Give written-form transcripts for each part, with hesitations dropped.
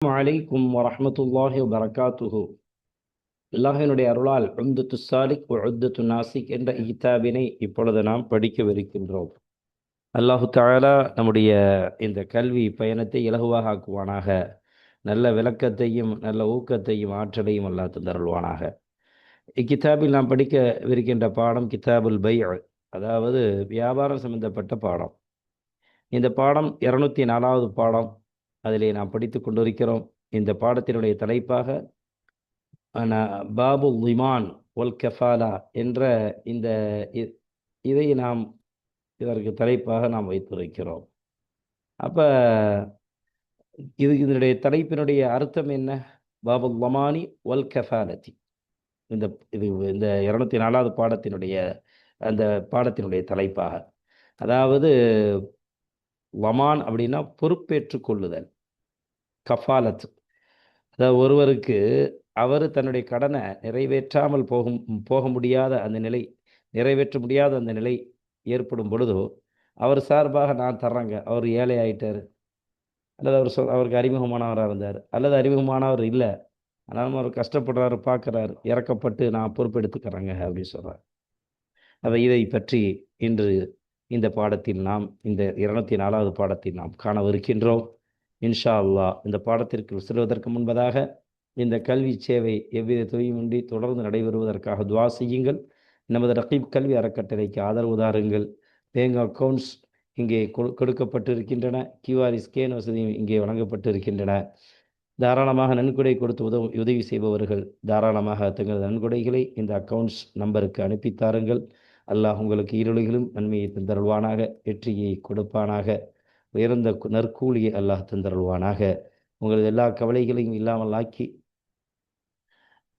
அலைக்கும் வரஹ்மத்துல்லாஹி வபரகாத்துஹு. அல்லாஹினுடைய அருளால் உம்தத்து சாலிக் உம்தத்து நாசிக் என்ற கிதாபினை இப்பொழுது நாம் படிக்கவிருக்கின்றோம். அல்லாஹு தஆலா நம்முடைய இந்த கல்வி பயணத்தை இலகுவாக ஆக்குவானாக. நல்ல விளக்கத்தையும் நல்ல ஊக்கத்தையும் ஆற்றலையும் அல்லாஹ் தந்தருள்வானாக. இக்கிதாபில் நாம் படிக்கவிருக்கின்ற பாடம் கிதாபுல் பை', அதாவது வியாபாரம் சம்பந்தப்பட்ட பாடம். இந்த பாடம் 204வது பாடம். அதிலே நாம் படித்து கொண்டிருக்கிறோம். இந்த பாடத்தினுடைய தலைப்பாக பாபு லிமான் ஒல் கஃபாலா என்ற இந்த இதை நாம் இதற்கு தலைப்பாக நாம் வைத்திருக்கிறோம். அப்போ இதனுடைய தலைப்பினுடைய அர்த்தம் என்ன? பாபு லமானி ஒல் கஃபாலத்தி. இந்த இது இந்த 204வது பாடத்தினுடைய அந்த பாடத்தினுடைய தலைப்பாக, அதாவது லமான் அப்படின்னா பொறுப்பேற்றுக் கொள்ளுதல், கஃபாலத். அதாவது ஒருவருக்கு அவர் தன்னுடைய கடனை நிறைவேற்றாமல் போக முடியாத அந்த நிலை, நிறைவேற்ற முடியாத அந்த நிலை ஏற்படும் பொழுதோ அவர் சார்பாக நான் தர்றேங்க, அவர் ஏழை ஆகிட்டார், அல்லது அவருக்கு அறிமுகமானவராக இருந்தார், அல்லது அறிமுகமானவர் இல்லை, ஆனாலும் அவர் கஷ்டப்படுறாரு, பார்க்குறாரு, இறக்கப்பட்டு நான் பொறுப்பெடுத்துக்கிறேங்க அப்படின்னு சொல்கிறார். அப்போ இதை பற்றி இன்று இந்த பாடத்தில் நாம் இந்த 204வது பாடத்தில் நாம் காணவிருக்கின்றோம். இன்ஷா அல்லாஹ் இந்த பாடத்திற்கு செல்வதற்கு முன்பதாக இந்த கல்வி சேவை எவ்வித தொய்வின்றி தொடர்ந்து நடைபெறுவதற்காக துவா செய்யுங்கள். நமது ரகீப் கல்வி அறக்கட்டளைக்கு ஆதரவு தாருங்கள். பேங்க் அக்கௌண்ட்ஸ் இங்கே கொடுக்கப்பட்டிருக்கின்றன. கியூஆர் ஸ்கேன் வசதியும் இங்கே வழங்கப்பட்டிருக்கின்றன. தாராளமாக நன்கொடை கொடுத்து உதவி செய்பவர்கள் தாராளமாக தங்களது நன்கொடைகளை இந்த அக்கௌண்ட்ஸ் நம்பருக்கு அனுப்பித்தாருங்கள். அல்லாஹ் உங்களுக்கு ஈரொலிகளும் நன்மையை தந்தருள்வானாக, வெற்றியை கொடுப்பானாக, உயர்ந்த நற்கூலியை அல்லாஹ் தந்தருள்வானாக. உங்களது எல்லா கவலைகளையும் இல்லாமல் ஆக்கி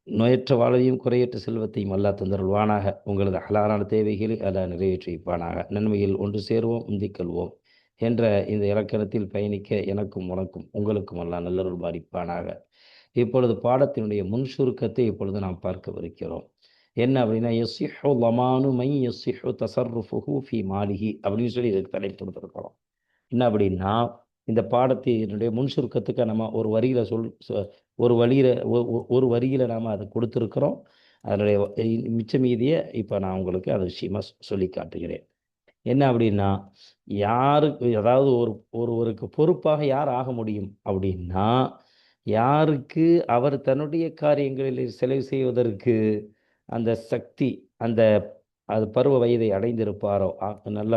நோயற்ற வாழ்வையும் குறையற்ற செல்வத்தையும் அல்லாஹ் தந்தருள்வானாக. உங்களது ஹலாலான தேவைகளை அல்லாஹ் நிறைவேற்றி வைப்பானாக. நன்மையில் ஒன்று சேருவோம், முந்திக்கொள்வோம் என்ற இந்த இலக்கணத்தில் பயணிக்க எனக்கும் உனக்கும் உங்களுக்கும் அல்லாஹ் நல்லருள் பாலிப்பானாக. இப்பொழுது பாடத்தினுடைய முன் சுருக்கத்தை இப்பொழுது நாம் பார்க்கவிருக்கிறோம். என்ன அப்படின்னா, யஸ்ஸிஹு லமானு மை யஸ்ஸிஹு தஸர்ருஃபுஹு ஃபீ மாலிஹி அப்படின்னு சொல்லி இதுக்கு தலைப்பு கொடுத்துருக்கிறோம். என்ன அப்படின்னா, இந்த பாடத்தினுடைய முன் சுருக்கத்துக்கு நம்ம ஒரு வரியில் ஒரு வரியில் நாம் அதை கொடுத்துருக்குறோம். அதனுடைய மிச்ச மீதியை இப்போ நான் உங்களுக்கு அது விஷயமா சொல்லி காட்டுகிறேன். என்ன அப்படின்னா, யாருக்கு, அதாவது ஒருவருக்கு பொறுப்பாக யார் ஆக முடியும் அப்படின்னா, யாருக்கு அவர் தன்னுடைய காரியங்களில் செலவு செய்வதற்கு அந்த சக்தி, அது பருவ வயதை அடைந்திருப்பாரோ, நல்ல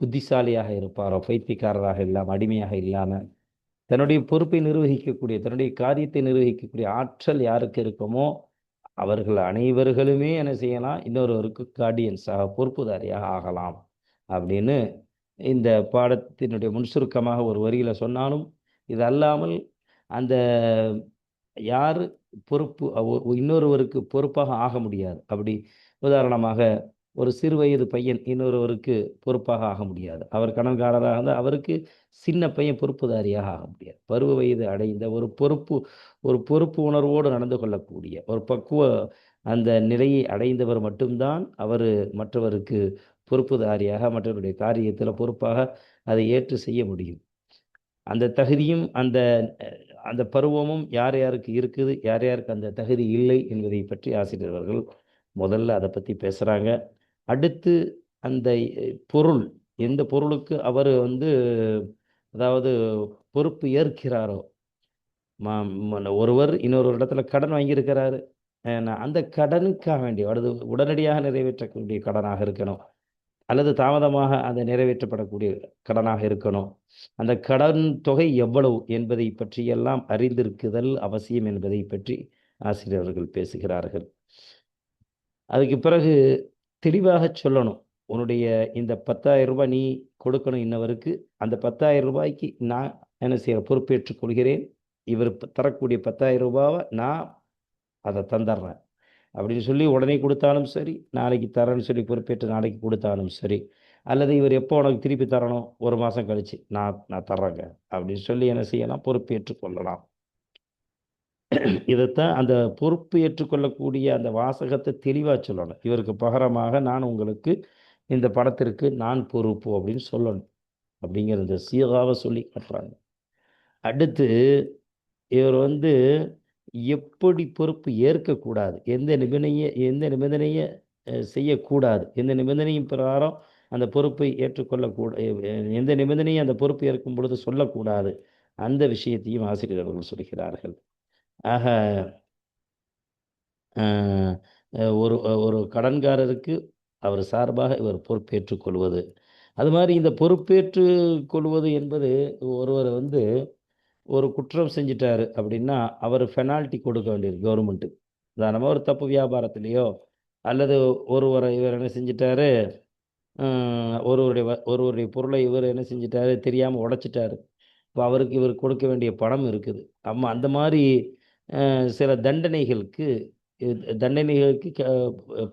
புத்திசாலியாக இருப்பாரோ, பைத்தியக்காரராக இல்லாமல், அடிமையாக இல்லாமல், தன்னுடைய பொறுப்பை நிர்வகிக்கக்கூடிய, தன்னுடைய காரியத்தை நிர்வகிக்கக்கூடிய ஆற்றல் யாருக்கு இருக்குமோ அவர்கள் அனைவர்களுமே என்ன செய்யலாம், இன்னொருவருக்கு கார்டியன்ஸாக, பொறுப்புதாரியாக ஆகலாம் அப்படின்னு இந்த பாடத்தினுடைய முன்சுருக்கமாக ஒரு வரியில் சொன்னாலும், இது அல்லாமல் அந்த யார் பொறுப்பு இன்னொருவருக்கு பொறுப்பாக ஆக முடியாது. அப்படி உதாரணமாக ஒரு சிறு வயது பையன் இன்னொருவருக்கு பொறுப்பாக ஆக முடியாது. அவர் கடன்காரராக இருந்தால் அவருக்கு சின்ன பையன் பொறுப்புதாரியாக ஆக முடியாது. பருவ வயது அடைந்த ஒரு பொறுப்பு உணர்வோடு நடந்து கொள்ளக்கூடிய ஒரு பக்குவ அந்த நிலையை அடைந்தவர் மட்டும்தான் அவர் மற்றவருக்கு பொறுப்புதாரியாக, மற்றவருடைய காரியத்தில் பொறுப்பாக அதை ஏற்று செய்ய முடியும். அந்த தகுதியும் அந்த பருவமும் யார் யாருக்கு இருக்குது, யார் யாருக்கு அந்த தகுதி இல்லை என்பதை பற்றி ஆசிரியர்கள் முதல்ல அதை பற்றி பேசுகிறாங்க. அடுத்து அந்த பொருள், எந்த பொருளுக்கு அவர் அதாவது பொறுப்பு ஏற்கிறாரோ, ஒருவர் இன்னொரு இடத்துல கடன் வாங்கியிருக்கிறாரு, அந்த கடனுக்காக வேண்டிய அடுத்து உடனடியாக நிறைவேற்றக்கூடிய கடனாக இருக்கணும், அல்லது தாமதமாக அந்த நிறைவேற்றப்படக்கூடிய கடனாக இருக்கணும். அந்த கடன் தொகை எவ்வளவு என்பதை பற்றியெல்லாம் அறிந்திருக்குதல் அவசியம் என்பதை பற்றி ஆசிரியர்கள் பேசுகிறார்கள். அதுக்கு பிறகு தெளிவாக சொல்லணும், உன்னுடைய இந்த 10,000 ரூபாய் நீ கொடுக்கணும் இன்னவருக்கு, அந்த 10,000 ரூபாய்க்கு நான் என்ன செய்ய பொறுப்பேற்றுக் கொள்கிறேன், இவர் தரக்கூடிய 10,000 ரூபாவை நான் அதை தந்துடுறேன் அப்படின்னு சொல்லி உடனே கொடுத்தாலும் சரி, நாளைக்கு தரேன்னு சொல்லி பொறுப்பேற்று நாளைக்கு கொடுத்தாலும் சரி, அல்லது இவர் எப்போ உனக்கு திருப்பி தரணும், ஒரு மாதம் கழிச்சு நான் தர்றேங்க அப்படின்னு சொல்லி என்ன செய்யலாம், பொறுப்பேற்று கொள்ளலாம். இதைத்தான் அந்த பொறுப்பு ஏற்றுக்கொள்ளக்கூடிய அந்த வாசகத்தை தெளிவாக சொல்லணும். இவருக்கு பகரமாக நான் உங்களுக்கு இந்த படத்திற்கு நான் பொறுப்பு அப்படின்னு சொல்லணும். அப்படிங்கிற இந்த சீகாவை சொல்லி காட்டுறாங்க. அடுத்து இவர் வந்து எப்படி பொறுப்பு ஏற்கக்கூடாது, எந்த நிபந்தனையை செய்யக்கூடாது, எந்த நிபந்தனையும் பிரகாரம் அந்த பொறுப்பை ஏற்றுக்கொள்ளக்கூட எந்த நிபந்தனையும் அந்த பொறுப்பு ஏற்கும் பொழுது சொல்லக்கூடாது, அந்த விஷயத்தையும் ஆசிரியர் அவர்கள் சொல்கிறார்கள். ஆக அஹ், ஒரு ஒரு கடன்காரருக்கு அவர் சார்பாக இவர் பொறுப்பேற்றுக் கொள்வது, அது மாதிரி இந்த பொறுப்பேற்று கொள்வது என்பது ஒருவர் வந்து ஒரு குற்றம் செஞ்சிட்டாரு அப்படின்னா அவர் பெனால்ட்டி கொடுக்க வேண்டியது கவர்மெண்ட்டுக்கு. உதாரணமாக ஒரு தப்பு வியாபாரத்திலேயோ அல்லது இவர் என்ன செஞ்சிட்டாரு, ஒருவருடைய பொருளை இவர் என்ன செஞ்சிட்டாரு தெரியாமல் உடைச்சிட்டாரு. இப்போ அவருக்கு இவர் கொடுக்க வேண்டிய பணம் இருக்குது. அந்த மாதிரி சில தண்டனைகளுக்கு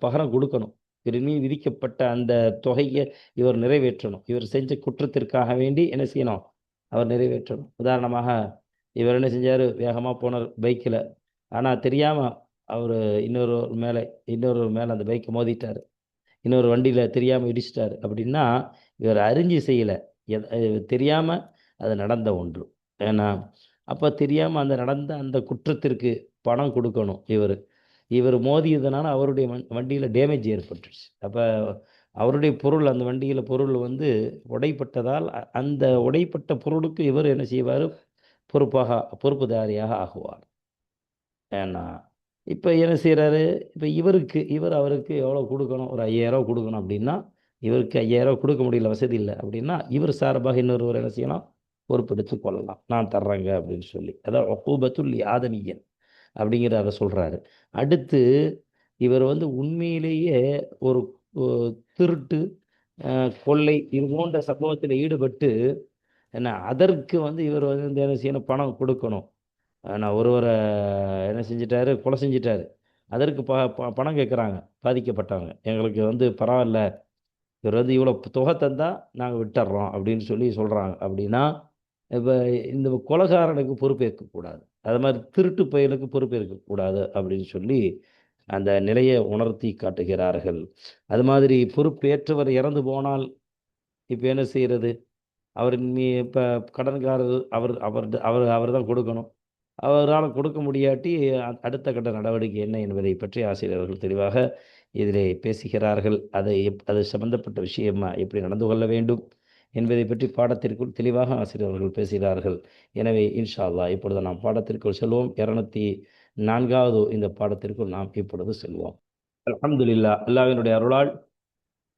பகரம் கொடுக்கணும். இவர் மீது விதிக்கப்பட்ட அந்த தொகையை இவர் நிறைவேற்றணும். இவர் செஞ்ச குற்றத்திற்காக வேண்டி என்ன செய்யணும், அவர் நிறைவேற்றணும். உதாரணமாக இவர் என்ன செஞ்சார், வேகமாக போனார் பைக்கில், ஆனால் தெரியாமல் அவர் இன்னொரு மேலே அந்த பைக்கை மோதிட்டார், இன்னொரு வண்டியில் தெரியாமல் இடிச்சிட்டார் அப்படின்னா இவர் அறிஞ்சு செய்யலை, தெரியாமல் அது நடந்த ஒன்று. ஏன்னா அப்போ தெரியாமல் நடந்த அந்த குற்றத்திற்கு பணம் கொடுக்கணும். இவர் மோதியதுனால அவருடைய வண்டியில் டேமேஜ் ஏற்பட்டுருச்சு. அப்போ அவருடைய பொருள், அந்த வண்டியில் பொருள் வந்து உடைப்பட்டதால் அந்த உடைப்பட்ட பொருளுக்கு இவர் என்ன செய்வார், பொறுப்புதாரியாக ஆகுவார். ஏன்னா இப்போ என்ன செய்கிறாரு, இப்போ அவருக்கு எவ்வளோ கொடுக்கணும், ஒரு 5000 கொடுக்கணும் அப்படின்னா இவருக்கு 5000 கொடுக்க முடியல, வசதி இல்லை அப்படின்னா இவர் சார்பாக இன்னொருவர் என்ன செய்யலாம், பொறுப்பெடுத்து கொள்ளலாம், நான் தர்றேங்க அப்படின்னு சொல்லி. அதான் ஒக்கூபத்துல் ஆதமியன் அப்படிங்கிறத சொல்கிறாரு. அடுத்து இவர் வந்து உண்மையிலேயே ஒரு திருட்டு, கொள்ளை இது போன்ற சம்பவத்தில் ஈடுபட்டு என்ன அதற்கு வந்து இவர் வந்து என்ன செய்யணும், பணம் கொடுக்கணும். ஆனால் ஒருவரை என்ன செஞ்சிட்டாரு, கொலை செஞ்சிட்டாரு, அதற்கு பணம் கேட்குறாங்க பாதிக்கப்பட்டவங்க, எங்களுக்கு வந்து பரவாயில்ல, இவர் வந்து இவ்வளோ தொகை தந்தால் நாங்கள் விட்டுறோம் அப்படின்னு சொல்லி சொல்கிறாங்க அப்படின்னா இப்போ இந்த கொலைகாரனுக்கு பொறுப்பேற்கக்கூடாது, அது மாதிரி திருட்டு பயலுக்கு பொறுப்பேற்கக்கூடாது அப்படின்னு சொல்லி அந்த நிலையை உணர்த்தி காட்டுகிறார்கள். அது மாதிரி பொறுப்பேற்றவர் இறந்து போனால் இப்போ என்ன செய்கிறது, இப்போ கடன்காரர் அவர் அவர் அவர் அவர் தான் கொடுக்கணும். அவரால் கொடுக்க முடியாட்டி அடுத்த கட்ட நடவடிக்கை என்ன என்பதை பற்றி ஆசிரியர்கள் தெளிவாக இதிலே பேசுகிறார்கள். அது சம்பந்தப்பட்ட விஷயமா எப்படி நடந்து கொள்ள வேண்டும் என்பதை பற்றி பாடத்திற்குள் தெளிவாக ஆசிரியர்கள் பேசுகிறார்கள். எனவே இன்ஷா அல்லாஹ் இப்பொழுது நாம் பாடத்திற்குள் செல்வோம். 204வது இந்த பாடத்திற்குள் நாம் இப்பொழுது செல்வோம். அல்ஹம்துலில்லாஹ், அல்லாஹ்வினுடைய அருளால்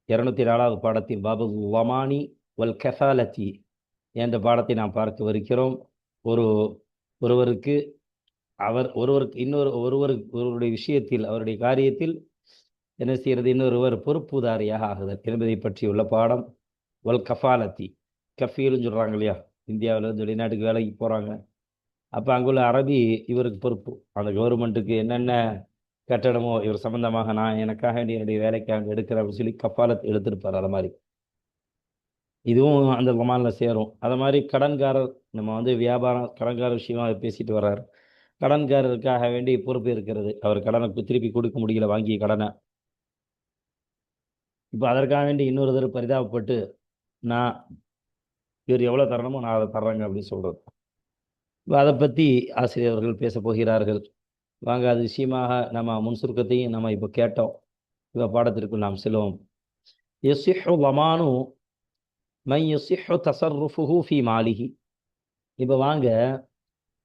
204வது பாடத்தில் பாபு வமானி வல் கஃபாலத்தி என்ற பாடத்தை நாம் பார்க்கவிருக்கிறோம். ஒருவருக்கு ஒருவருடைய விஷயத்தில், அவருடைய காரியத்தில் என்ன செய்கிறது, இன்னொருவர் பொறுப்புதாரியாக ஆகுதல் என்பதை பற்றியுள்ள பாடம். வல் கஃபாலத்தி, கஃபீல்னு சொல்கிறாங்க இல்லையா, இந்தியாவிலேருந்து வெளிநாட்டுக்கு வேலைக்கு போகிறாங்க, அப்போ அங்குள்ள அரபி இவருக்கு பொறுப்பு. அந்த கவர்மெண்ட்டுக்கு என்னென்ன கட்டடமோ இவர் சம்பந்தமாக நான் எனக்காக வேண்டிய என்னுடைய வேலைக்கு அங்கே எடுக்கிறேன் அப்படின்னு சொல்லி கஃபாலத் எடுத்திருப்பார். அது மாதிரி இதுவும் அந்த லமானில் சேரும். அது மாதிரி கடன்காரர், நம்ம வந்து கடன்கார விஷயமாக பேசிட்டு வர்றார். கடன்காரருக்காக வேண்டி பொறுப்பு இருக்கிறது, அவர் கடனுக்கு திருப்பி கொடுக்க முடியல வாங்கிய கடனை. இப்போ அதற்காக வேண்டி இன்னொருத்தர் பரிதாபப்பட்டு நான் இவர் எவ்வளோ தரணுமோ நான் அதை தர்றேங்க அப்படின்னு சொல்கிறது. இப்போ அதை பற்றி ஆசிரியர்கள் பேச போகிறார்கள். வாங்க, அது விஷயமாக நம்ம முன் சுருக்கத்தையும் நம்ம இப்போ கேட்டோம். இப்போ பாடத்திற்குள் நாம் செல்வோம். யசிஹு லமானு மை யசிஹு தஸர்ருஃபுஹு ஃபீ மாலிஹி. இப்போ வாங்க,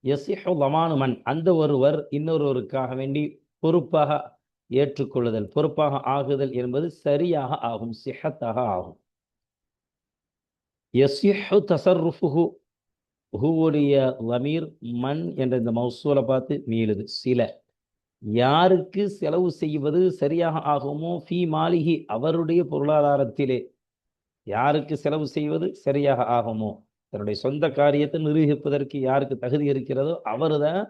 யசிஹு லமானு மன், அந்த ஒருவர் இன்னொருவருக்காக வேண்டி பொறுப்பாக ஏற்றுக்கொள்ளுதல், பொறுப்பாக ஆகுதல் என்பது சரியாக ஆகும், சிஹத்தாக ஆகும். யசிஹு தஸர்ருஃபுஹு, ஹுவுடைய லமீர் மன் என்ற இந்த மௌசூலை பார்த்து மீளுது. சில யாருக்கு செலவு செய்வது சரியாக ஆகுமோ, ஃபீ மாலிஹி அவருடைய பொருளாதாரத்திலே யாருக்கு செலவு செய்வது சரியாக ஆகுமோ, தன்னுடைய சொந்த காரியத்தை நிரூபிப்பதற்கு யாருக்கு தகுதி இருக்கிறதோ அவர் தான்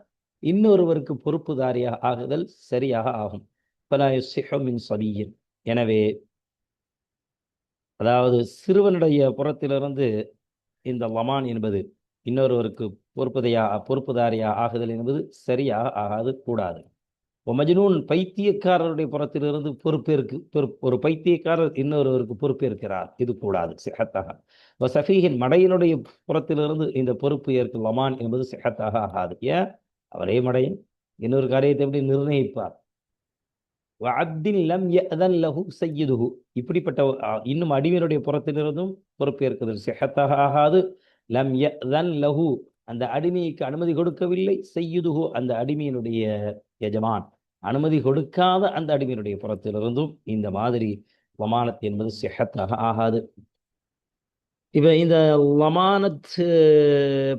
இன்னொருவருக்கு பொறுப்புதாரியாக ஆகுதல் சரியாக ஆகும். ஃபலா யஸ்ஸிஹு மின் ஸபிய்யின், எனவே அதாவது சிறுவனுடைய புறத்திலிருந்து இந்த லமான் என்பது இன்னொருவருக்கு பொறுப்புதாரியாக ஆகுதல் என்பது சரியாக ஆகாது, கூடாது. மஜ்னூன் பைத்தியக்காரருடைய புறத்திலிருந்து பொறுப்பேற்கு ஒரு பைத்தியக்காரர் இன்னொருவருக்கு பொறுப்பேற்கிறார், இது கூடாது சிஹத்தாக. சஃபீஹின் மடையனுடைய புறத்திலிருந்து இந்த பொறுப்பு ஏற்கு லமான் என்பது சிஹத்தாக ஆகாது. ஏன்? அவரே மடையன், இன்னொரு காரியத்தை எப்படி நிர்ணயிப்பார்? அப்தின் லம் யஅதன் லஹு சய்யிதுஹு, இப்படிப்பட்ட இன்னும் அடிமையினுடைய புறத்திலிருந்தும் பொறுப்பேற்கிறது சிஹத்தாக ஆகாது. லம் யஅதன் லஹு, அந்த அடிமைக்கு அனுமதி கொடுக்கவில்லை, சய்யிதுஹு, அந்த அடிமையினுடைய எஜமான் அனுமதி கொடுக்காத அந்த அடிமையினுடைய புறத்திலிருந்தும் இந்த மாதிரி லமானத் என்பது சிஹத்தாக ஆகாது. இப்போ இந்த லமானத்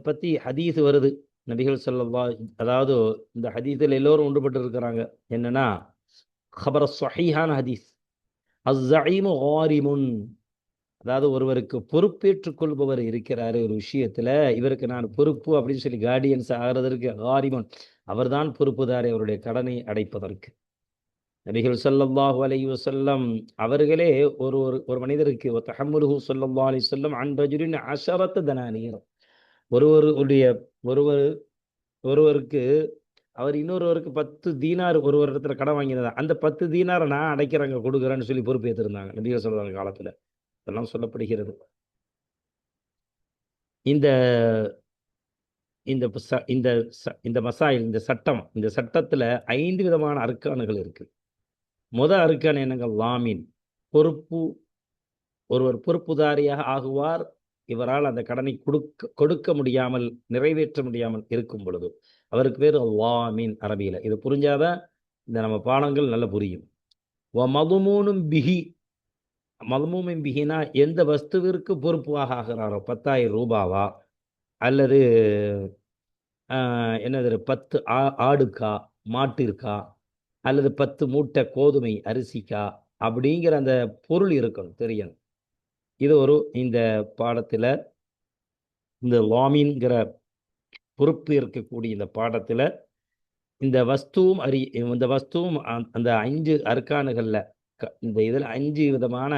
பற்றி ஹதீஸ் வருது, நபிகள் ஸல்லல்லாஹு, அதாவது இந்த ஹதீஸில் எல்லோரும் ஒன்றுபட்டு இருக்கிறாங்க. என்னன்னா, ஹபர் ஸஹீஹான ஹதீஸ், அஸ்ஸஈமு காரிமுன், அதாவது ஒருவருக்கு பொறுப்பேற்றுக் கொள்பவர் இருக்கிறாரு ஒரு விஷயத்துல, இவருக்கு நான் பொறுப்பு அப்படின்னு சொல்லி கார்டியன்ஸ் ஆகிறதற்கு, காரிமுன், அவர்தான் பொறுப்புதாரி அவருடைய கடனை அடைப்பதற்கு. நபிகள் ஸல்லல்லாஹு அலைஹி வஸல்லம் அவர்களே ஒரு மனிதருக்கு தஹம்முலுஹு ஸல்லல்லாஹு அலைஹி வஸல்லம் அன் ரஜுலின் 10 தனானீர், ஒருவருக்கு அவர் இன்னொருவருக்கு 10 தீனார் ஒரு இடத்துல கடன் வாங்கினதா, அந்த 10 தீனாரை நான் அடைக்கிறேங்க, கொடுக்குறேன்னு சொல்லி பொறுப்பு ஏற்றிருந்தாங்க நபிகள் ஸல்லல்லாஹு அலைஹி காலத்துல. இதெல்லாம் சொல்லப்படுகிறது. இந்த இந்த இந்த இந்த மசாயில், இந்த சட்டத்துல 5 விதமான அர்க்கானுகள் இருக்கு. அர்க்கான் என்னங்க? லாமீன், பொறுப்பு. ஒருவர் பொறுப்புதாரியாக ஆகுவார், இவரால் அந்த கடனை கொடுக்க முடியாமல், நிறைவேற்ற முடியாமல் இருக்கும் பொழுது அவருக்கு பேர் லாமீன் அரபியில. இது புரிஞ்சாதான் இந்த நம்ம பாடங்கள் நல்லா புரியும். மதுமூனும் பிஹி, மதுமூமின் பிஹினா எந்த வஸ்துவிற்கு பொறுப்பாக ஆகிறாரோ, 10,000 ரூபாவா அல்லது என்னது 10 ஆடுக்கா, மாட்டிற்கா, அல்லது 10 மூட்டை கோதுமை அரிசிக்கா, அப்படிங்கிற அந்த பொருள் இருக்கணும், தெரியணும். இது இந்த பாடத்தில், இந்த லாமீன்கிற பொறுப்பு இருக்கக்கூடிய இந்த பாடத்தில் இந்த வஸ்துவும் அந்த 5 அர்க்கானுகளில், இந்த இதில் 5 விதமான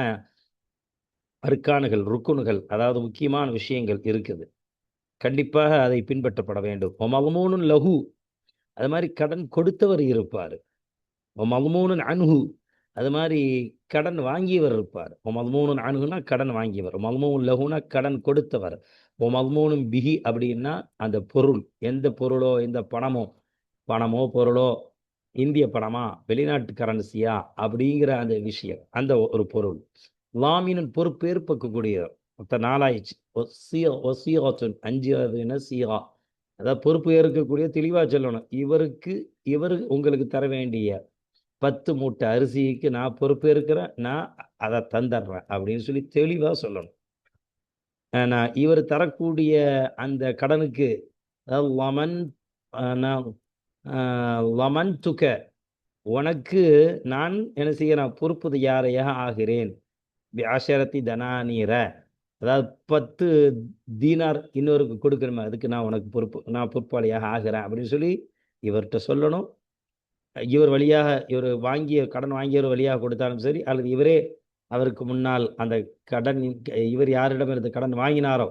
அர்க்கானுகள், ருக்குனுகள், அதாவது முக்கியமான விஷயங்கள் இருக்குது. கண்டிப்பாக அதை பின்பற்றப்பட வேண்டும். மல்மூனுன் லஹு, அது மாதிரி கடன் கொடுத்தவர் இருப்பார். மல்மூனுன் அன்ஹு, அது மாதிரி கடன் வாங்கியவர் இருப்பார். மல்மூனுன் அன்ஹுனா கடன் வாங்கியவர், மல்மூன் லஹுனா கடன் கொடுத்தவர், மல்மூனுன் பிஹி அப்படின்னா அந்த பொருள், எந்த பொருளோ, எந்த பணமோ பொருளோ, இந்திய பணமா, வெளிநாட்டு கரன்சியா, அப்படிங்கிற அந்த விஷயம், அந்த ஒரு பொருள். லாமீனின் பொறுப்பேற்கக்கூடிய மொத்த 4 ஆயிடுச்சு. 5வது சீகா, அதாவது பொறுப்பு ஏற்கக்கூடிய, தெளிவாக சொல்லணும். இவர் உங்களுக்கு தர வேண்டிய 10 மூட்டை அரிசிக்கு நான் பொறுப்பேற்கிறேன், நான் அதை தந்துடுறேன் அப்படின்னு சொல்லி தெளிவாக சொல்லணும். நான் இவர் தரக்கூடிய அந்த கடனுக்கு, அதாவது லமன் துக்க, உனக்கு நான் என்ன செய்ய, நான் பொறுப்பு யாரையாக ஆகிறேன். ஆஷரத்தி தனானீர, அதாவது 10 தீனார் இன்னொருக்கு கொடுக்கணுமே, அதுக்கு நான் உனக்கு நான் பொறுப்பாளியாக ஆகிறேன் அப்படின்னு சொல்லி இவர்கிட்ட சொல்லணும். இவர் கடன் வாங்கியவர் வழியாக கொடுத்தாலும் சரி, அல்லது இவரே அவருக்கு முன்னால் அந்த கடன், இவர் யாரிடமிருந்து கடன் வாங்கினாரோ,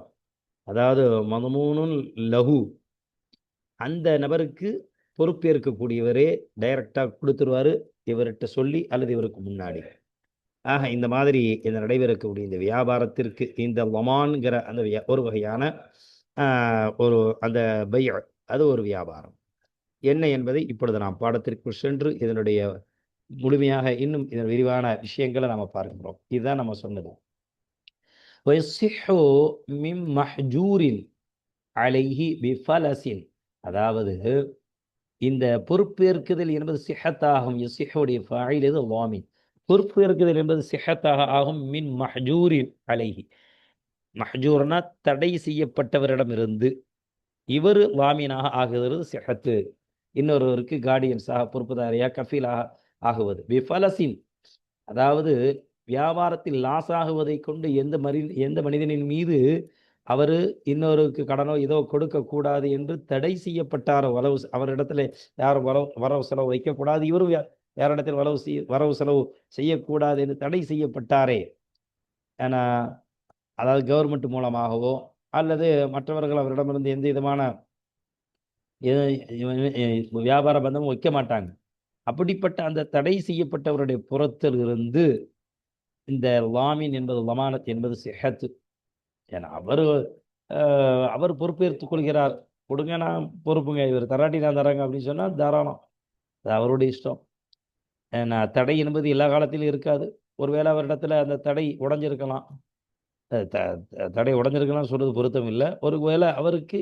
அதாவது மதமூனுன் லஹு, அந்த நபருக்கு பொறுப்பேற்கக்கூடியவரே டைரக்டாக கொடுத்துருவாரு, இவர்கிட்ட சொல்லி அல்லது இவருக்கு முன்னாடி. ஆக இந்த மாதிரி இந்த நடைபெறக்கூடிய இந்த வியாபாரத்திற்கு இந்த லமான்கிற அந்த ஒரு வகையான அந்த பை, அது ஒரு வியாபாரம் என்ன என்பதை இப்பொழுது நாம் பாடத்திற்குள் சென்று இதனுடைய முழுமையாக இன்னும் இதன் விரிவான விஷயங்களை நாம் பார்க்கிறோம். இதுதான் நம்ம சொன்னது. அதாவது இந்த பொறுப்பேற்குதல் என்பது சிஹத்தாகும். யசிஹுடைய ஃபாயில் இது லாமீன். பொறுப்பேற்குதல் என்பது சிஹத்தாக ஆகும். மின் மஹ்ஜூரின் அலைஹி, மஹ்ஜூர்னா தடை செய்யப்பட்டவரிடமிருந்து இவர் லாமீனாக ஆகுகிறது சிஹத்து. இன்னொருவருக்கு கார்டியன்ஸாக, பொறுப்புதாரியாக, கஃபீலாக ஆகுவது. பிஃபலசின், அதாவது வியாபாரத்தில் லாஸ் ஆகுவதை கொண்டு எந்த மனிதனின் மீது அவர் இன்னொருக்கு கடனோ ஏதோ கொடுக்கக்கூடாது என்று தடை செய்யப்பட்டாரோ, அவரிடத்துல யாரும் வரவு செலவு வைக்கக்கூடாது, இவரும் யாரிடத்தில் வரவு செலவு செய்யக்கூடாது என்று தடை செய்யப்பட்டாரே, ஏன்னா அதாவது கவர்மெண்ட் மூலமாகவோ அல்லது மற்றவர்கள் அவரிடமிருந்து எந்த விதமான வியாபார பந்தமும் வைக்க மாட்டாங்க. அப்படிப்பட்ட அந்த தடை செய்யப்பட்டவருடைய புறத்திலிருந்து இந்த லாமின் என்பது லமானத் என்பது சிஹத்து. ஏன்னா அவர் பொறுப்பேற்றுக் கொள்கிறார். கொடுங்க, நான் பொறுப்புங்க, இவர் தராட்டி நான் தரேங்க அப்படின்னு சொன்னால் தாராளம், அது அவருடைய இஷ்டம். ஏன்னா தடை என்பது எல்லா காலத்திலும் இருக்காது. ஒருவேளை அவரிடத்துல அந்த தடை உடைஞ்சிருக்கலாம். தடை உடைஞ்சிருக்கலாம் சொல்றது பொருத்தம் இல்லை. ஒருவேளை அவருக்கு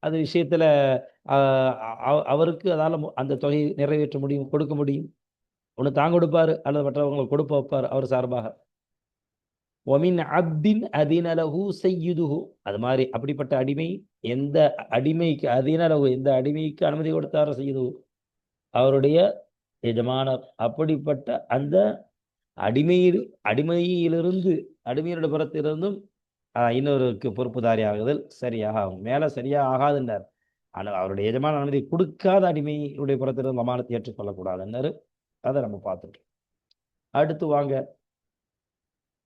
அது விஷயத்துல அவருக்கு அதால அந்த தொகையை நிறைவேற்ற முடியும், கொடுக்க முடியும். ஒன்று தான் கொடுப்பாரு அல்லது மற்றவங்களை கொடுப்ப வைப்பார் அவர் சார்பாக. ஒமின் அப்தின் அதினலகு செய்யுதுகு, அது மாதிரி அப்படிப்பட்ட அடிமை எந்த அடிமைக்கு அதினலகு எந்த அடிமைக்கு அனுமதி கொடுத்தாரோ செய்யுது அவருடைய எஜமானர். அப்படிப்பட்ட அந்த அடிமையிலிருந்து அடிமையோட புறத்திலிருந்தும் இன்னொருக்கு பொறுப்புதாரி ஆகுதல் சரியாக ஆகும். மேலே சரியாக ஆகாதுன்றார். ஆனால் அவருடைய எஜமான அனுமதி கொடுக்காத அடிமையுடைய புறத்திலிருந்து லமானத்தை ஏற்றுக்கொள்ளக்கூடாதுன்னாரு. அதை நம்ம பார்த்துட்டோம். அடுத்து வாங்க,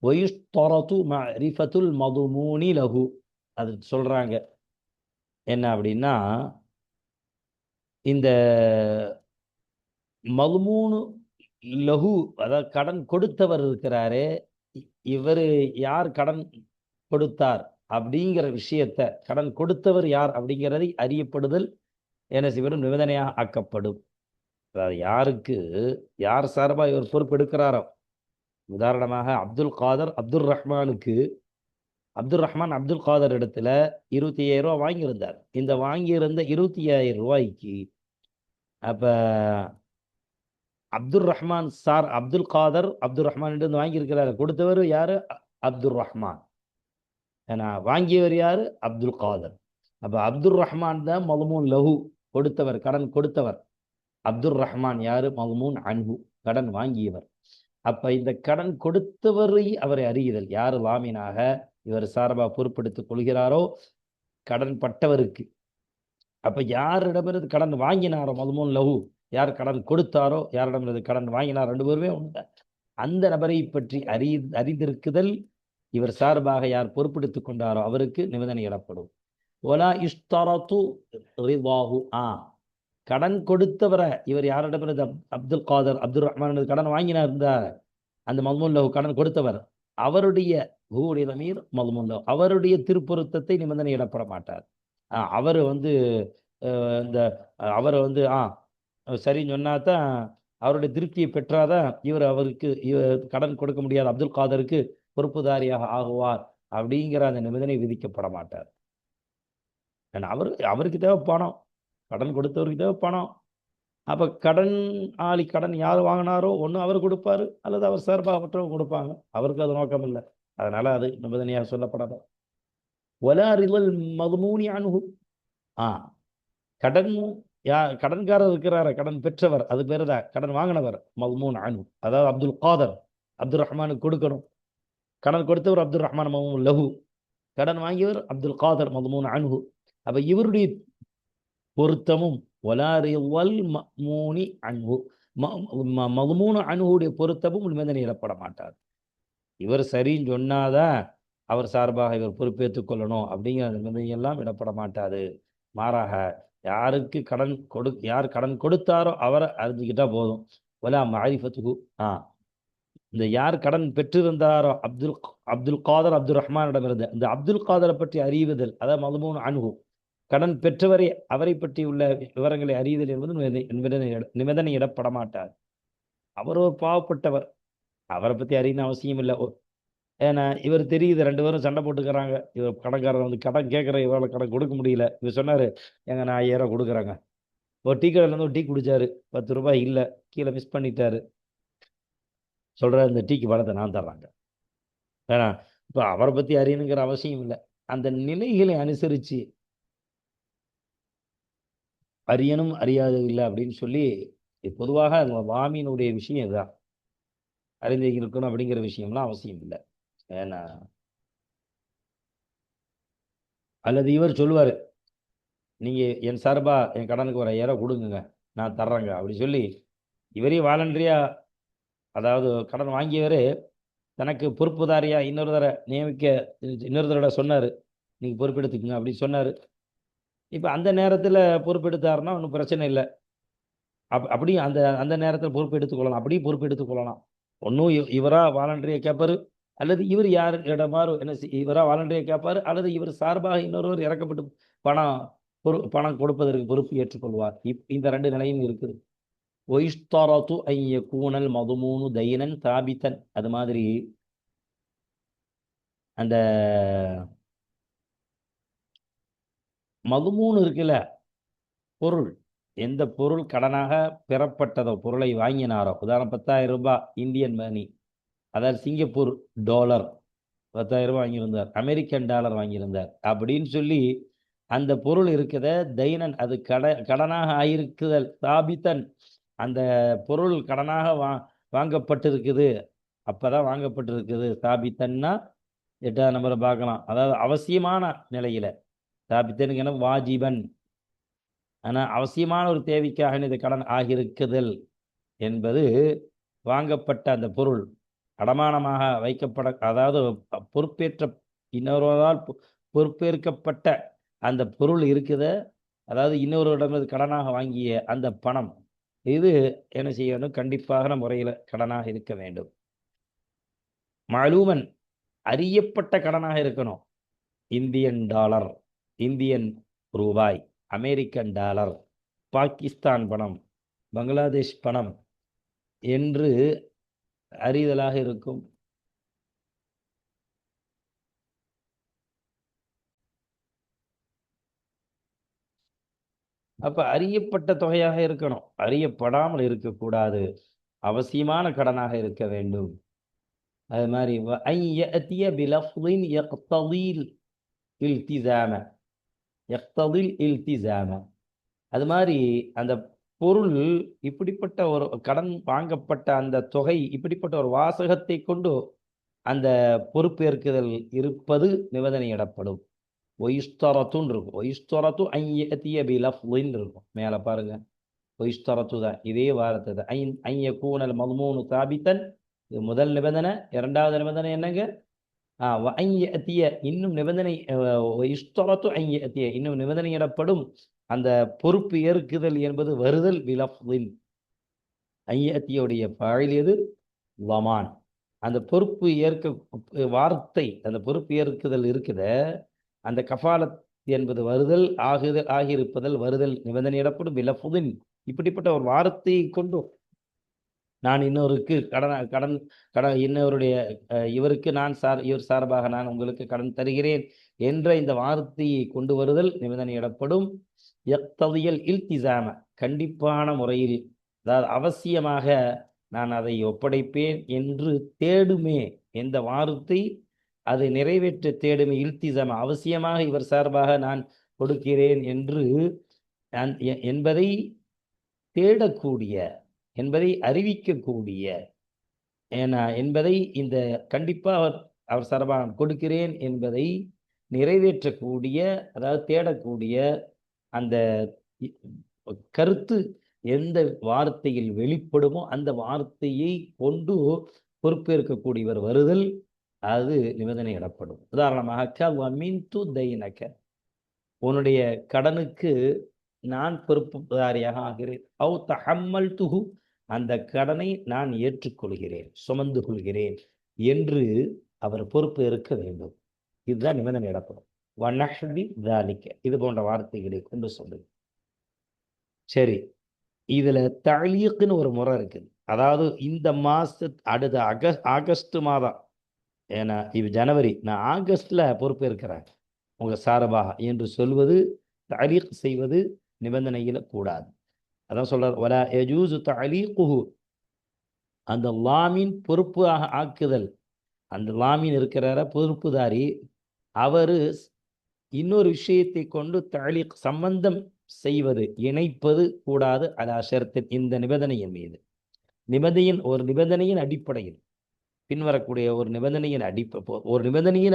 ஒயுஷ்தரது மஅரிஃபத்துல் மதுமூனி லஹு, அது சொல்றாங்க என்ன அப்படின்னா, இந்த மதுமூனு லஹு, அதாவது கடன் கொடுத்தவர் இருக்கிறாரே, இவர் யார் கடன் கொடுத்தார் அப்படிங்கிற விஷயத்த, கடன் கொடுத்தவர் யார் அப்படிங்கிறதை அறியப்படுதல் என்ன செய்வரும் நிபந்தனையாக ஆக்கப்படும். அதாவது யார் சார்பாக இவர் பொறுப்பு எடுக்கிறாரோ, உதாரணமாக அப்துல் காதர் அப்துல் ரஹ்மானுக்கு அப்துல் ரஹ்மான் அப்துல் காதர் இடத்துல 25,000 ரூபா வாங்கியிருந்தார். இந்த வாங்கியிருந்த 25,000 ரூபாய்க்கு அப்ப அப்துல் ரஹ்மான் சார் அப்துல் காதர் அப்துல் ரஹ்மான் வாங்கியிருக்கிறார். கொடுத்தவர் யாரு? அப்துல் ரஹ்மான். ஏன்னா வாங்கியவர் யாரு? அப்துல் காதர். அப்ப அப்துல் ரஹ்மான் தான் மல்மூன் லஹு, கொடுத்தவர், கடன் கொடுத்தவர். அப்துல் ரஹ்மான் யாரு? மல்மூன் அன்ஹு, கடன் வாங்கியவர். அப்ப இந்த கடன் கொடுத்தவரை அவரை அறியுதல், யாரு லாமீனாக இவர் சார்பா பொறுப்பெடுத்துக் கொள்கிறாரோ கடன் பட்டவருக்கு. அப்ப யாரிடமிருந்து கடன் வாங்கினாரோ மல்மூன் லஹு, யார் கடன் கொடுத்தாரோ யாரிடமிருந்து கடன் வாங்கினார், ரெண்டு பேருமே ஒன்று. அந்த நபரை பற்றி அறிந்திருக்குதல், இவர் சார்பாக யார் பொறுப்பெடுத்துக் கொண்டாரோ அவருக்கு நிபந்தனை இடப்படும். ஒலா இஷ்தரத்து ரிவாஹு, கடன் கொடுத்தவரை இவர் யாரிடமிருந்து அப்துல் காதர் அப்துல் ரஹ்மான் கடன் வாங்கினார் இருந்தார், அந்த மல்மூன் லஹு கடன் கொடுத்தவர், அவருடைய ஹூடைய தமீர் மல்மூன் லஹு, அவருடைய திருப்பொருத்தத்தை நிபந்தனை இடப்பட மாட்டார். அவர் இந்த அவரை சரின்னு சொன்னா தான், அவருடைய திருப்தியை பெற்றாதான் அவருக்கு கடன் கொடுக்க முடியாத அப்துல் காதருக்கு பொறுப்புதாரியாக ஆகுவார் அப்படிங்கிற அந்த நிபந்தனை விதிக்கப்பட மாட்டார். ஏன்னா அவருக்கு தேவை பணம், கடன் கொடுத்தவருக்கு தேவை பணம். அப்ப கடன் யார் வாங்கினாரோ ஒன்று அவர் கொடுப்பாரு அல்லது அவர் சார்பாக மற்றவங்க கொடுப்பாங்க. அவருக்கு அது நோக்கம் இல்லை, அதனால அது நிபந்தனையாக சொல்லப்படாத. ஒலா ரிதல் மதுமூனி அணுகு, கடன்காரர் இருக்கிறார, கடன் பெற்றவர், அது பேரு தான் கடன் வாங்கினவர் மல்மூன் அன்ஹு. அதாவது அப்துல் காதர் அப்துல் ரஹ்மானுக்கு கொடுக்கணும், கடன் கொடுத்தவர் அப்துல் ரஹ்மான் மல்மூன் லஹு, கடன் வாங்கியவர் அப்துல் காதர் மல்மூன் அன்ஹு. அப்ப இவருடைய பொருத்தமும் மல்மூனி அன்ஹு, மல்மூன் அன்ஹுடைய பொருத்தமும் நிபந்தனை இடப்பட மாட்டார். இவர் சரின்னு சொன்னாதான் அவர் சார்பாக இவர் பொறுப்பேற்றுக் கொள்ளணும் அப்படிங்கிற நிபந்தனையெல்லாம் இடப்பட மாட்டாது. மாறாக யாருக்கு யார் கடன் கொடுத்தாரோ அவரை அறிஞ்சுக்கிட்டா போதும். ஒலா மாரிஃபத்துகு, இந்த யார் கடன் பெற்றிருந்தாரோ அப்துல் காதர் அப்துல் ரஹ்மானிடமிருந்து இந்த அப்துல் காதரை பற்றி அறிவுதல், அதாவது மல்மூன் அன்ஹு, கடன் பெற்றவரை அவரை பற்றி உள்ள விவரங்களை அறியுதல் என்பது நிபந்தனை இடப்பட மாட்டார். அவர் ஒரு பாவப்பட்டவர், அவரை பற்றி அறியணும் அவசியம் இல்லை. ஏன்னா இவர் தெரியுது, ரெண்டு பேரும் சண்டை போட்டுக்கிறாங்க. இவர் கடன் கேட்குற இவரால் கடன் கொடுக்க முடியல. இவர் சொன்னார், எங்க நான் 5,000 கொடுக்குறாங்க. ஒரு டீ கடையிலேருந்து ஒரு டீ குடிச்சாரு, 10 ரூபாய் இல்லை, கீழே மிஸ் பண்ணிட்டாரு. சொல்கிற இந்த டீக்கு பணத்தை நான் தர்றாங்க. ஏன்னா இப்போ அவரை பற்றி அறியணுங்கிற அவசியம் இல்லை. அந்த நிலைகளை அனுசரித்து அறியணும் அறியாது இல்லை அப்படின்னு சொல்லி பொதுவாக வாமியினுடைய விஷயம் இதுதான். அறிந்து இருக்கணும் அப்படிங்கிற விஷயம்லாம் அவசியம் இல்லை. ஏன்னா அல்லது இவர் சொல்லுவார், நீங்கள் என் சார்பா என் கடனுக்கு ஒரு 5,000 கொடுங்க, நான் தர்றேங்க அப்படி சொல்லி இவரே வாலண்டரியா, அதாவது கடன் வாங்கியவர் தனக்கு பொறுப்புதாரியா இன்னொரு தடவை சொன்னார், நீங்கள் பொறுப்பெடுத்துக்குங்க அப்படின்னு சொன்னார். இப்போ அந்த நேரத்தில் பொறுப்பெடுத்தாருன்னா ஒன்றும் பிரச்சனை இல்லை. அப்படி அந்த அந்த நேரத்தில் பொறுப்பு எடுத்துக்கொள்ளலாம், அப்படியே பொறுப்பு எடுத்துக்கொள்ளலாம். ஒன்றும் இவரா வாலண்டரியை கேட்பாரு, அல்லது இவர் யார் இடமாறு என்ன இவரா வாலண்டரியை கேட்பாரு, அல்லது இவர் சார்பாக இன்னொருவர் இறக்கப்பட்டு பணம் பணம் கொடுப்பதற்கு பொறுப்பு ஏற்றுக்கொள்வார். இந்த ரெண்டு நிலையும் இருக்குது. ஒய்ஸ்தரத்து ஐய கூனல் மதுமூனு தைனன் தாபித்தன். அது மாதிரி அந்த மதுமூனு இருக்குல்ல, பொருள், எந்த பொருள் கடனாக பெறப்பட்டதோ, பொருளை வாங்கினாரோ, உதாரணம் 10,000 ரூபாய் இந்தியன் மணி, அதாவது சிங்கப்பூர் டாலர் 10,000 ரூபாய் வாங்கியிருந்தார், அமெரிக்கன் டாலர் வாங்கியிருந்தார் அப்படின்னு சொல்லி அந்த பொருள் இருக்குத தைனன், அது கடனாக ஆயிருக்குதல், தாபித்தன், அந்த பொருள் கடனாக வாங்கப்பட்டிருக்குது, அப்பதான் வாங்கப்பட்டிருக்குது. தாபித்தன்னா 8ஆம் நம்பரை பார்க்கலாம். அதாவது அவசியமான நிலையில தாபித்தனுக்கு வாஜிபன், ஆனால் அவசியமான ஒரு தேவைக்காக இது கடன் ஆகியிருக்குதல் என்பது வாங்கப்பட்ட அந்த பொருள் அடமானமாக வைக்கப்பட, அதாவது பொறுப்பேற்ற இன்னொருவரால் பொறுப்பேற்கப்பட்ட அந்த பொருள் இருக்குத, அதாவது இன்னொருவரிடமிருந்து கடனாக வாங்கிய அந்த பணம், இது என்ன செய்யணும், கண்டிப்பாக முறையில் கடனாக இருக்க வேண்டும். மாலூமன், அறியப்பட்ட கடனாக இருக்கணும். இந்தியன் டாலர், இந்தியன் ரூபாய், அமெரிக்கன் டாலர், பாகிஸ்தான் பணம், பங்களாதேஷ் பணம் என்று அறிதலாக இருக்கும். அப்ப அறியப்பட்ட தொகையாக இருக்கணும், அறியப்படாமல் இருக்கக்கூடாது, அவசியமான கடனாக இருக்க வேண்டும். அது மாதிரி அது மாதிரி அந்த பொருள் இப்படிப்பட்ட ஒரு கடன் வாங்கப்பட்ட அந்த தொகை இப்படிப்பட்ட ஒரு வாசகத்தை கொண்டு அந்த பொறுப்பேற்குதல் இருப்பது நிபந்தனையிடப்படும். ஒயிஸ்தரத்துன்னு இருக்கும், ஒயிஸ்தரத்து ஐயத்திய பிலஃப்லின்னு இருக்கும், மேலே பாருங்க, ஒயிஸ்தரத்து தான் இதே வார்த்தை தான். ஐய கூனல் மதுமூனு தாபித்தன், இது முதல் நிபந்தனை. இரண்டாவது நிபந்தனை என்னங்க, ஐயத்திய, இன்னும் நிபந்தனை, ஒயிஸ்தரத்து ஐயத்திய, இன்னும் நிபந்தனையிடப்படும் அந்த பொறுப்பு ஏற்குதல் என்பது வருதல் பிலஃப்லின். ஐயத்தியுடைய பாழில் எது, லமான். அந்த பொறுப்பு ஏற்க வார்த்தை, அந்த பொறுப்பு ஏற்குதல் இருக்குத, அந்த கஃபாலத் என்பது வருதல் ஆகியிருப்பதல் வருதல் நிபந்தனையிடப்படும் பிலஃபுதின். இப்படிப்பட்ட ஒரு வார்த்தையை கொண்டு நான் இன்னொருக்கு கடன் இன்னொருடைய இவருக்கு இவர் சார்பாக நான் உங்களுக்கு கடன் தருகிறேன் என்ற இந்த வார்த்தையை கொண்டு வருதல் நிபந்தனையிடப்படும். யக்ததியல் இல்திசாம, கண்டிப்பான முறையில், அதாவது அவசியமாக நான் அதை ஒப்படைப்பேன் என்று தேடுமே எந்த வார்த்தை, அதை நிறைவேற்ற தேடுமே. இல்திசாம, அவசியமாக இவர் சார்பாக நான் கொடுக்கிறேன் என்று என்பதை தேடக்கூடிய, என்பதை அறிவிக்கக்கூடிய என்பதை, இந்த கண்டிப்பாக அவர் சார்பாக கொடுக்கிறேன் என்பதை நிறைவேற்றக்கூடிய, அதாவது தேடக்கூடிய அந்த கருத்து எந்த வார்த்தையில் வெளிப்படுமோ அந்த வார்த்தையை கொண்டு பொறுப்பேற்கக்கூடியவர் வருதல், அது நிபந்தனை இடப்படும். உதாரணமாக உன்னுடைய கடனுக்கு நான் பொறுப்புதாரியாக ஆகிறேன், அவு தஹம்மல் துஹு, அந்த கடனை நான் ஏற்றுக்கொள்கிறேன், சுமந்து கொள்கிறேன் என்று அவர் பொறுப்பு ஏற்க வேண்டும். இதுதான் நிபந்தனை இடப்படும். வனஹ்வி தாலிக்க, இது போன்ற வார்த்தைகளை கொண்டு சொல்லுது. சரி, இதுல தலீக்குன்னு ஒரு முறை இருக்குது. அதாவது இந்த அடுத்த ஆகஸ்ட் மாதம், ஏன்னா இது ஜனவரி, நான் ஆகஸ்ட்ல பொறுப்பேற்கிறேன் உங்க சார்பாக என்று சொல்வது, தலீக் செய்வது நிபந்தனையில கூடாது. அதான் சொல்றார், வலா யஜூஸு தலீக்குஹு, அந்த லாமின் பொறுப்பு ஆக்குதல். அந்த லாமின் இருக்கிறார பொறுப்புதாரி, அவரு இன்னொரு விஷயத்தை கொண்டு தலீக் சம்பந்தம் செய்வது, இணைப்பது கூடாது. அலா ஷர்த்தின், இந்த நிபந்தனையின் மீது, ஒரு நிபந்தனையின் அடிப்படையில் பின்வரக்கூடிய ஒரு நிபந்தனையின்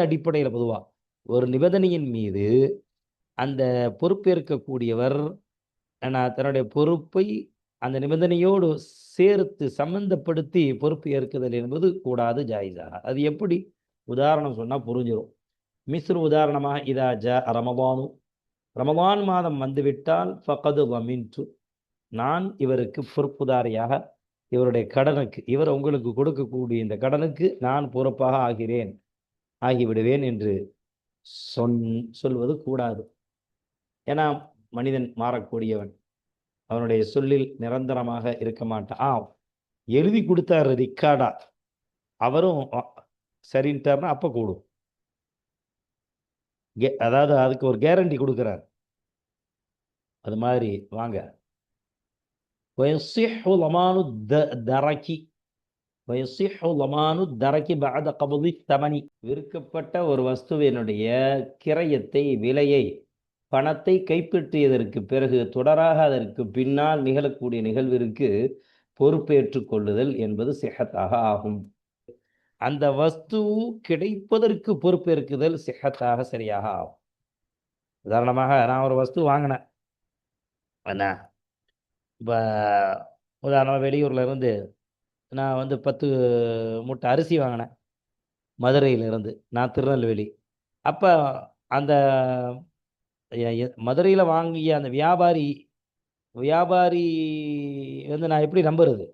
அடிப்படையில், பொதுவா ஒரு நிபந்தனையின் மீது அந்த பொறுப்பேற்கக்கூடியவர் தன்னுடைய பொறுப்பை அந்த நிபந்தனையோடு சேர்த்து சம்பந்தப்படுத்தி பொறுப்பு ஏற்குதல் என்பது கூடாது, ஜாயிஸாக. அது எப்படி உதாரணம் சொன்னா புரிஞ்சிடும். மிஸ்ரு, உதாரணமாக, இதா ஜா ரமதானு, ரமதான் மாதம் வந்துவிட்டால் ஃபகது வமின்து, நான் இவருக்கு பொறுப்புதாரியாக, இவருடைய கடனுக்கு, இவர் உங்களுக்கு கொடுக்கக்கூடிய இந்த கடனுக்கு நான் பொறுப்பாக ஆகிவிடுவேன் என்று சொல்வது கூடாது. ஏன்னா மனிதன் மாறக்கூடியவன், அவனுடைய சொல்லில் நிரந்தரமாக இருக்க மாட்டான். எழுதி கொடுத்தாரு ரிக்கார்டா, அவரும் சரின்ட்டார்னா அப்ப கூடும். அதாவது அதுக்கு ஒரு கேரண்டி கொடுக்கிறார். அது மாதிரி வாங்க. விற்கப்பட்ட ஒரு வஸ்துவினுடைய கிரயத்தை, விலையை, பணத்தை கைப்பற்றியதற்கு பிறகு தொடராக அதற்கு பின்னால் நிகழக்கூடிய நிகழ்விற்கு பொறுப்பேற்றுக் கொள்ளுதல் என்பது சிஹத்தாக ஆகும். அந்த வஸ்து கிடைப்பதற்கு பொறுப்பேற்குதல் சிஹத்தாக சரியாக ஆகும். உதாரணமாக நான் ஒரு வஸ்து வாங்கினேன், என்ன இப்போ உதாரணமாக வெளியூரில் இருந்து நான் 10 மூட்டை அரிசி வாங்கினேன் மதுரையிலிருந்து, நான் திருநெல்வேலி. அப்போ அந்த மதுரையில் வாங்கிய அந்த வியாபாரி நான் எப்படி நம்புறது?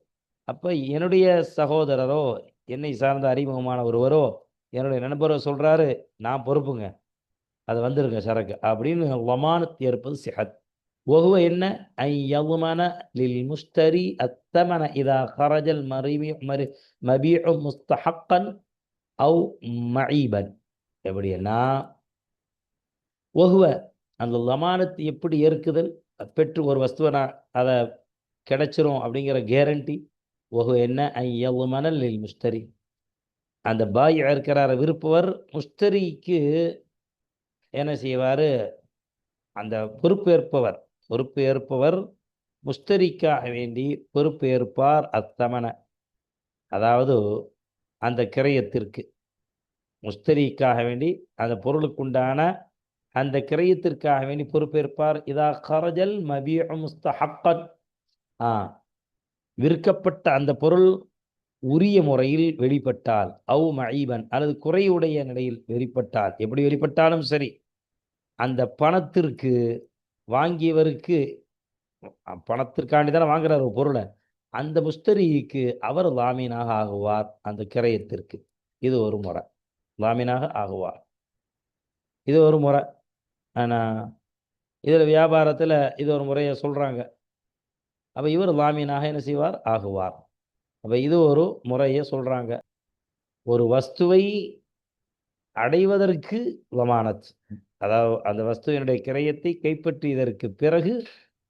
அப்போ என்னுடைய சகோதரரோ, என்னை சார்ந்த அறிமுகமான ஒருவரோ, என்னுடைய நண்பரோ சொல்கிறாரு, நான் பொறுப்புங்க, அது வந்துருங்க சரக்கு அப்படின்னு லமானத் ஏற்பது சிஹத். وهو என்ன أن يضمن للمشتري الثمن إذا خرج المبيع مستحقا أو معيبا. எப்படின்னா وهو அந்த லமானத் எப்படி ஏற்குதல், பெற்று ஒரு வஸ்துவை நான் அதை கிடைச்சிரும் அப்படிங்கிற கேரண்டி. وهو என்ன أن يضمن للمشتري, அந்த பாய் இருக்கிறார விருப்பவர் முஷ்தரிக்கு என்ன செய்வார், அந்த பொறுப்பேற்பவர் முஷ்தரிக்காக வேண்டி பொறுப்பேற்பார் அத்தமன, அதாவது அந்த கிரயத்திற்கு முஷ்தரிக்காக வேண்டி அந்த பொருளுக்குண்டான அந்த கிரயத்திற்காக வேண்டி பொறுப்பேற்பார். இதா கரஜல் மபீஉ முஸ்தஹக்கன், விற்கப்பட்ட அந்த பொருள் உரிய முறையில் வெளிப்பட்டால், அவு மஈபன் அல்லது குறையுடைய நிலையில் வெளிப்பட்டால், எப்படி வெளிப்பட்டாலும் சரி, அந்த பணத்திற்கு வாங்கியவருக்கு, பணத்திற்காண்டி தானே வாங்குறார் ஒரு பொருளை, அந்த முஷ்தரிக்கு அவர் லாமீனாக ஆகுவார் அந்த கிரயத்திற்கு. இது ஒரு முறை, லாமீனாக ஆகுவார். இது ஒரு முறை. ஆனால் இதில் வியாபாரத்தில் இது ஒரு முறையை சொல்கிறாங்க. அப்போ இவர் லாமீனாக என்ன செய்வார், ஆகுவார். அப்போ இது ஒரு முறையை சொல்கிறாங்க. ஒரு வஸ்துவை அடைவதற்கு லமானத், அதாவது அந்த வஸ்துவினுடைய கிரயத்தை கைப்பற்றியதற்கு பிறகு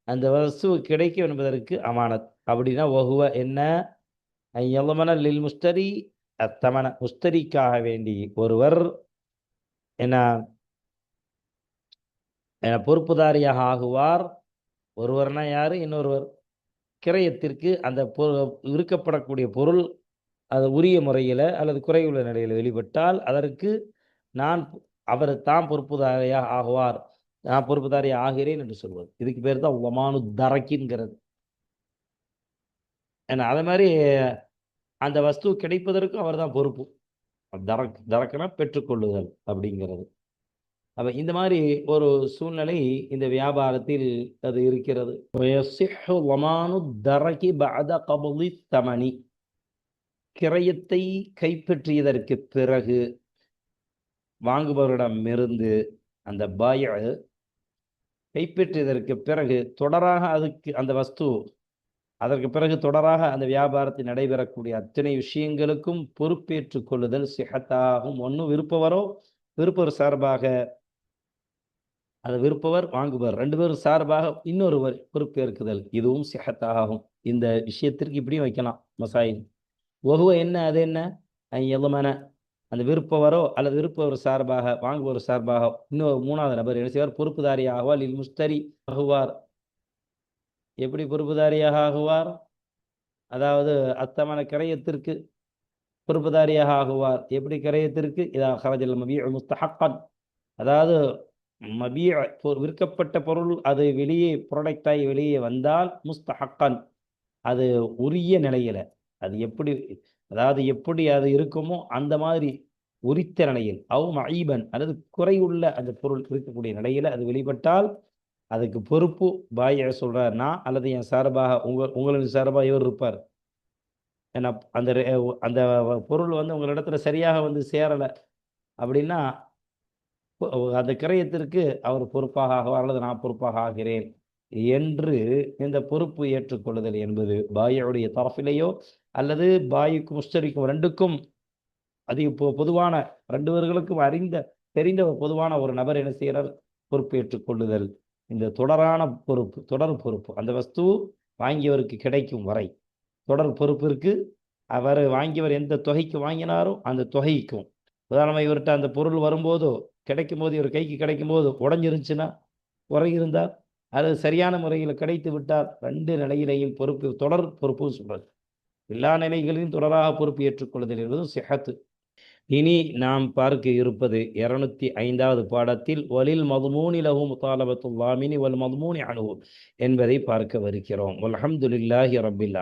அந்த வஸ்து கிடைக்கும் என்பதற்கு அமானத். அப்படின்னா வஹுவ என்ன யலமன லில் முஷ்தரி அத்தமன, முஷ்தரிக்காக வேண்டி ஒருவர் என்ன பொறுப்புதாரியாக ஆகுவார். ஒருவர்னா யாரு, இன்னொருவர். கிரயத்திற்கு அந்த விற்கப்படக்கூடிய பொருள் அது உரிய முறையில் அல்லது குறைவுள்ள நிலையில் வெளிப்பட்டால் அதற்கு அவர் தான் பொறுப்புதாரியாக ஆகுவார், நான் பொறுப்புதாரியாக ஆகிறேன் என்று சொல்வது. இதுக்கு பேர் தான் லமானு தரக்கின்கிறது. ஏன்னா அதே மாதிரி அந்த வஸ்து கிடைப்பதற்கும் அவர் தான் பொறுப்பு. தரக்கனா பெற்றுக்கொள்ளுதல் அப்படிங்கிறது. அப்போ இந்த மாதிரி ஒரு சூழ்நிலை இந்த வியாபாரத்தில் அது இருக்கிறது. கிரயத்தை கைப்பற்றியதற்கு பிறகு வாங்குபவரிடமிருந்து அந்த பாய கைப்பற்றியதற்கு பிறகு தொடராக அந்த வஸ்து அதற்கு பிறகு தொடராக அந்த வியாபாரத்தில் நடைபெறக்கூடிய அத்தனை விஷயங்களுக்கும் பொறுப்பேற்றுக் கொள்ளுதல் சிஹத்தாகும். ஒன்று விருப்பவர் சார்பாக, அதை விருப்பவர் வாங்குபவர் 2 பேரும் சார்பாக இன்னொருவர் பொறுப்பேற்குதல், இதுவும் சிஹத்தாகும். இந்த விஷயத்திற்கு இப்படியும் வைக்கலாம் மசாயில். வஹுவ என்ன, அது என்ன எல்லமன, அந்த விருப்பவரோ அல்லது விருப்பவர் சார்பாக வாங்குபவர் சார்பாக இன்னொரு 3வது நபர் என்ன செய்வார், பொறுப்புதாரியாக ஆகுவார். இல் முஸ்தரி ஆகுவார். எப்படி பொறுப்புதாரியாக ஆகுவார், அதாவது அத்தமான கிரயத்திற்கு பொறுப்புதாரியாக ஆகுவார். எப்படி கிரயத்திற்கு, இதா ஹரஜல் மபீஉ முஸ்தஹக்கன், அதாவது விற்கப்பட்ட பொருள் அது வெளியே ப்ராடக்டாகி வெளியே வந்தால் முஸ்தஹக்கன், அது உரிய நிலையில, அது எப்படி, அதாவது எப்படி அது இருக்குமோ அந்த மாதிரி உரித்த நிலையில், அவு மஈபன் அல்லது குறையுள்ள அந்த பொருள் இருக்கக்கூடிய நிலையில அது வெளிப்பட்டால் அதுக்கு பொறுப்பு பாய் சொல்றார், நான் அல்லது என் சார்பாக உங்களின் சார்பாக இவர் இருப்பார். ஏன்னா அந்த அந்த பொருள் வந்து உங்களிடத்துல சரியாக வந்து சேரல அப்படின்னா, அந்த கிரயத்திற்கு அவர் பொறுப்பாக ஆகுவார் அல்லது நான் பொறுப்பாக ஆகிறேன் என்று இந்த பொறுப்பு ஏற்றுக்கொள்ளுதல் என்பது பாயுடைய தரப்பிலேயோ அல்லது பாய்க்கும் முஸ்தரிக்கும் 2க்கும் அது இப்போ பொதுவான 2 பேர்களுக்கும் தெரிந்த ஒரு பொதுவான ஒரு நபர் என்ன செய்கிறார்? பொறுப்பு ஏற்றுக்கொள்ளுதல். இந்த தொடர் பொறுப்பு. அந்த வஸ்து வாங்கியவருக்கு கிடைக்கும் வரை தொடர் பொறுப்பிற்கு அவர் வாங்கியவர் எந்த தொகைக்கு வாங்கினாரோ அந்த தொகைக்கும். உதாரணமா இவர்ட்ட அந்த பொருள் வரும்போதோ, கிடைக்கும்போது இவர் கைக்கு கிடைக்கும்போது உடைஞ்சிருந்துச்சுன்னா, குறை இருந்தா, அது சரியான முறையில் கிடைத்து விட்டால் 2 நிலையிலேயும் தொடர் பொறுப்புன்னு சொல்றது. எல்லா நிலைகளிலும் தொடராக பொறுப்பு ஏற்றுக்கொள்ளுதல் என்பதும் சிஹத்து. இனி நாம் பார்க்க இருப்பது 205வது பாடத்தில் வலில் மதுமூனி லஹு முதாலபத்துல் லாமினி வல் மதுமூனி அன்ஹு என்பதை பார்க்க வருகிறோம். வல்ஹம்துலில்லாஹி ரப்பில்